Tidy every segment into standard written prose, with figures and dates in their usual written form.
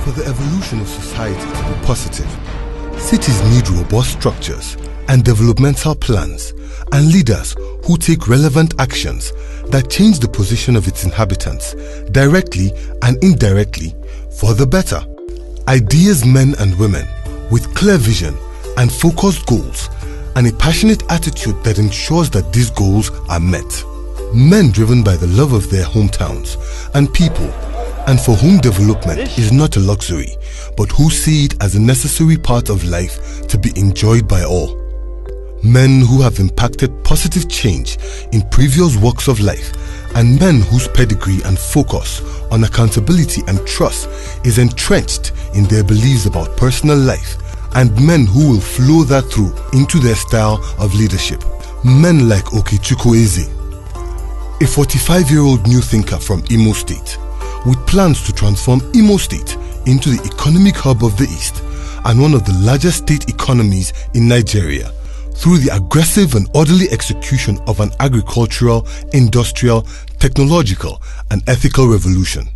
For the evolution of society to be positive, cities need robust structures and developmental plans and leaders who take relevant actions that change the position of its inhabitants directly and indirectly for the better. Ideas men and women with clear vision and focused goals and a passionate attitude that ensures that these goals are met. Men driven by the love of their hometowns and people, and for whom development is not a luxury, but who see it as a necessary part of life to be enjoyed by all. Men who have impacted positive change in previous walks of life, and men whose pedigree and focus on accountability and trust is entrenched in their beliefs about personal life, and men who will flow that through into their style of leadership. Men like Okey Eze, a 45-year-old new thinker from Imo State, with plans to transform Imo State into the economic hub of the East and one of the largest state economies in Nigeria through the aggressive and orderly execution of an agricultural, industrial, technological, and ethical revolution.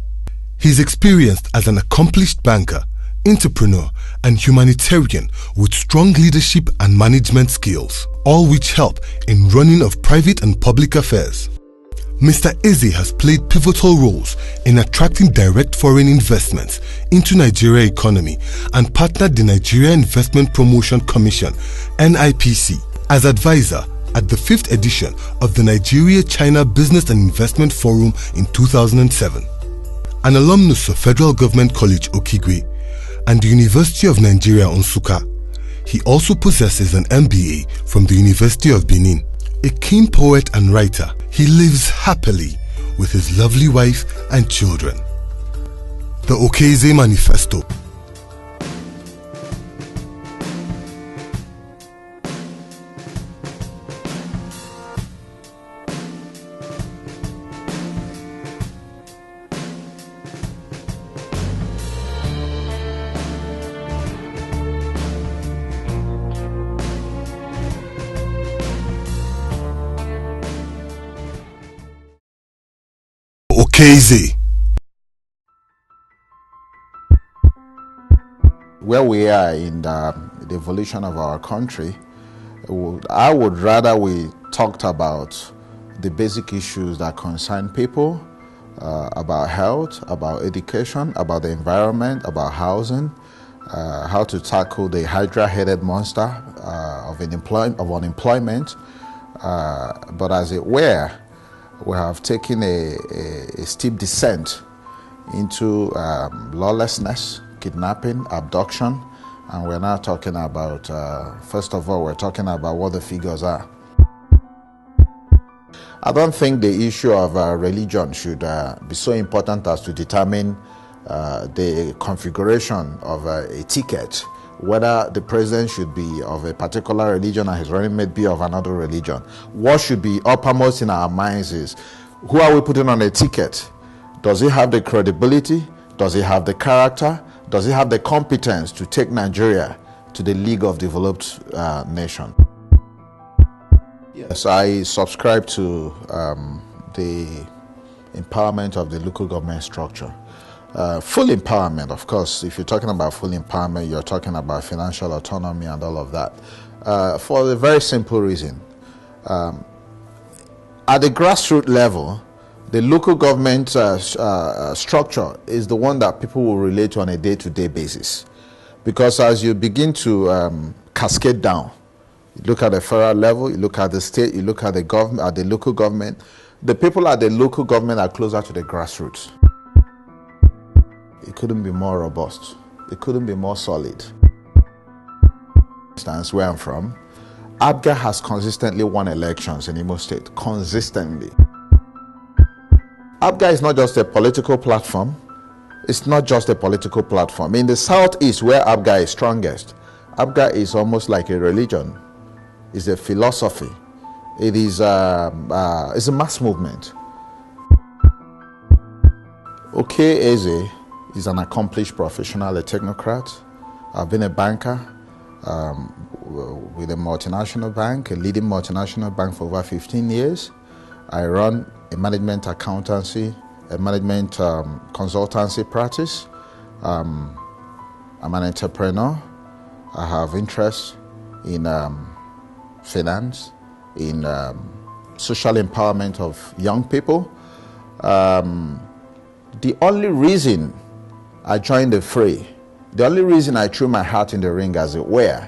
He is experienced as an accomplished banker, entrepreneur, and humanitarian with strong leadership and management skills, all which help in running of private and public affairs. Mr. Eze has played pivotal roles in attracting direct foreign investments into Nigeria economy and partnered the Nigeria Investment Promotion Commission (NIPC) as advisor at the 5th edition of the Nigeria-China Business and Investment Forum in 2007. An alumnus of Federal Government College Okigwe and the University of Nigeria Nsukka, he also possesses an MBA from the University of Benin. A keen poet and writer, he lives happily with his lovely wife and children. The Okey Eze Manifesto. Okey Eze. Where we are in the evolution of our country, I would rather we talked about the basic issues that concern people, about health, about education, about the environment, about housing, how to tackle the hydra-headed monster of unemployment. But as it were, we have taken a steep descent into lawlessness, kidnapping, abduction, and we're now talking about, first of all, we're talking about what the figures are. I don't think the issue of religion should be so important as to determine the configuration of a ticket, whether the president should be of a particular religion and his running mate be of another religion. What should be uppermost in our minds is, who are we putting on a ticket? Does he have the credibility? Does he have the character? Does he have the competence to take Nigeria to the League of Developed Nations? Yes, I subscribe to the empowerment of the local government structure. Full empowerment, of course. If you're talking about full empowerment, you're talking about financial autonomy and all of that. For a very simple reason. At the grassroots level, the local government structure is the one that people will relate to on a day-to-day basis. Because as you begin to cascade down, you look at the federal level, you look at the state, you look at the government, at the local government, the people at the local government are closer to the grassroots. It couldn't be more robust. It couldn't be more solid. For instance, where I'm from, ABGA has consistently won elections in Imo State. Consistently. ABGA is not just a political platform. It's not just a political platform. In the southeast, where ABGA is strongest, ABGA is almost like a religion. It's a philosophy. It is it's a mass movement. Okey Eze is an accomplished professional, a technocrat. I've been a banker with a multinational bank, a leading multinational bank for over 15 years. I run a management accountancy, a management consultancy practice. I'm an entrepreneur. I have interest in finance, in social empowerment of young people. The only reason I joined the fray, the only reason I threw my hat in the ring, as it were,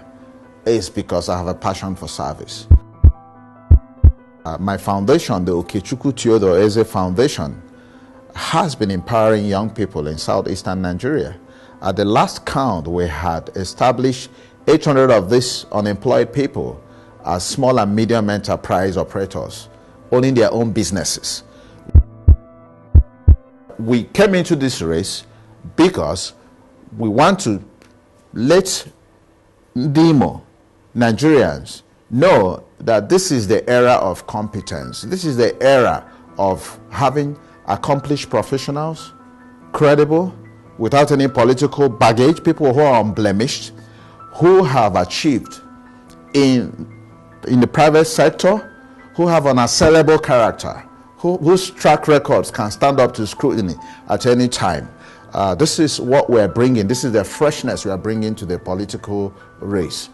is because I have a passion for service. My foundation, the Okey Eze Foundation, has been empowering young people in southeastern Nigeria. At the last count, we had established 800 of these unemployed people as small and medium enterprise operators, owning their own businesses. We came into this race because we want to let Nigerians know that this is the era of competence. This is the era of having accomplished professionals, credible, without any political baggage, people who are unblemished, who have achieved in the private sector, who have an assailable character, whose track records can stand up to scrutiny at any time. This is what we're bringing. This is the freshness we are bringing to the political race.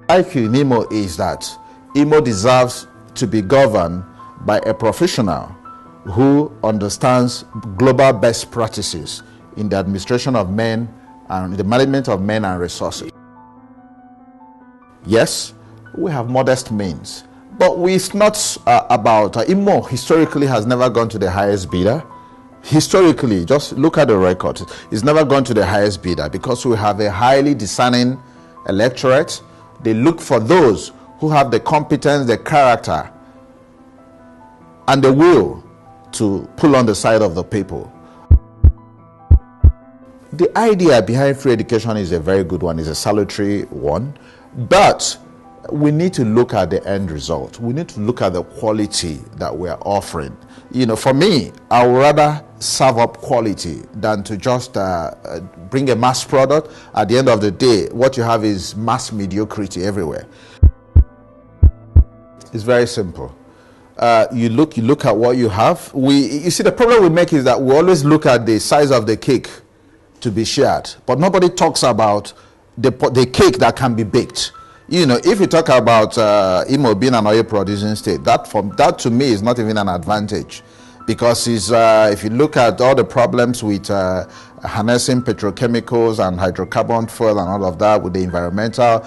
IQ in Imo is that Imo deserves to be governed by a professional who understands global best practices in the administration of men and the management of men and resources. Yes, we have modest means, but it's not about Imo historically has never gone to the highest bidder. Historically, just look at the record. It's never gone to the highest bidder because we have a highly discerning electorate. They look for those who have the competence, the character, and the will to pull on the side of the people. The idea behind free education is a very good one, it's a salutary one, but we need to look at the end result. We need to look at the quality that we are offering. You know, for me, I would rather serve up quality than to just bring a mass product. At the end of the day, what you have is mass mediocrity everywhere. It's very simple. You look at what you have. You see, the problem we make is that we always look at the size of the cake to be shared, but nobody talks about the cake that can be baked. You know, if you talk about Imo being an oil producing state, that to me is not even an advantage, because if you look at all the problems with harnessing petrochemicals and hydrocarbon fuel and all of that, with the environmental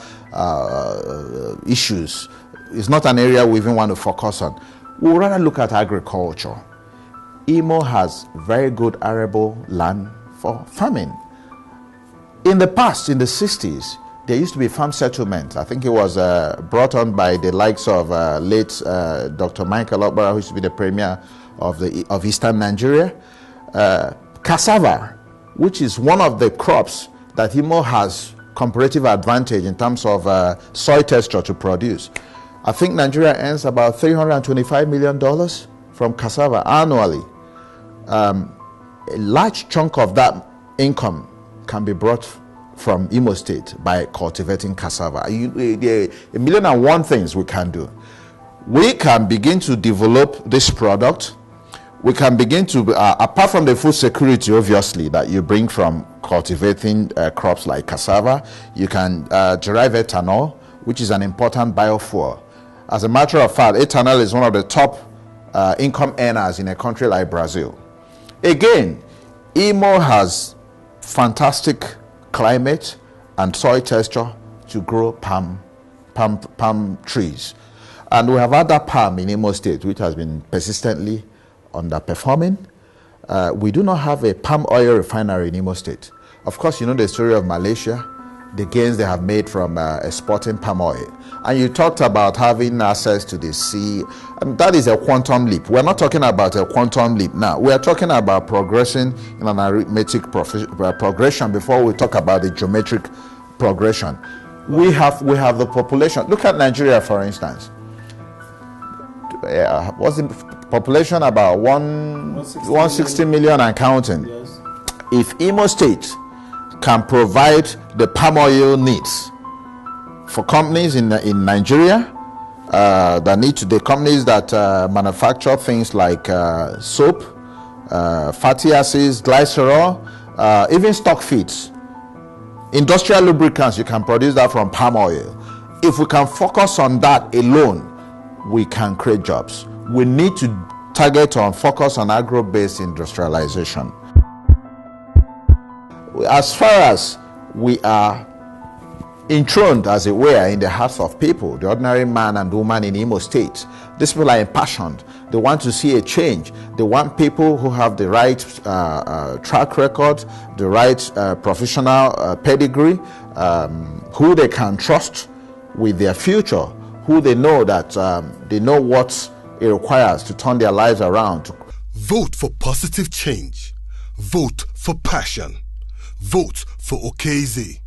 issues, it's not an area we even want to focus on. We would rather look at agriculture. Imo has very good arable land for farming. In the past, in the 60s, there used to be farm settlements. I think it was brought on by the likes of late Dr. Michael Okbara, who used to be the premier of Eastern Nigeria. Cassava, which is one of the crops that Imo has comparative advantage in terms of soil texture to produce. I think Nigeria earns about $325 million from cassava annually. A large chunk of that income can be brought from Imo State by cultivating cassava. A million and one things we can do. We can begin to develop this product. We can begin to, apart from the food security, obviously, that you bring from cultivating crops like cassava, you can derive ethanol, which is an important biofuel. As a matter of fact, ethanol is one of the top income earners in a country like Brazil. Again, Imo has fantastic climate and soil texture to grow palm trees. And we have other palm in Imo State, which has been persistently underperforming. We do not have a palm oil refinery in Imo State. Of course, you know the story of Malaysia, the gains they have made from exporting palm oil. And you talked about having access to the sea. And that is a quantum leap. We're not talking about a quantum leap now. We are talking about progressing in an arithmetic progression before we talk about the geometric progression. We have the population. Look at Nigeria, for instance. Was the population about 160 million and counting? Yes. If Imo State can provide the palm oil needs for companies in Nigeria, the companies that manufacture things like soap, fatty acids, glycerol, even stock feeds, industrial lubricants, you can produce that from palm oil. If we can focus on that alone, we can create jobs. We need to target on focus on agro-based industrialization. As far as we are enthroned, as it were, in the hearts of people, the ordinary man and woman in Imo State, these people are impassioned. They want to see a change. They want people who have the right track record, the right professional pedigree, who they can trust with their future, who they know that they know what it requires to turn their lives around. Vote for positive change. Vote for passion. Vote for Okey Eze.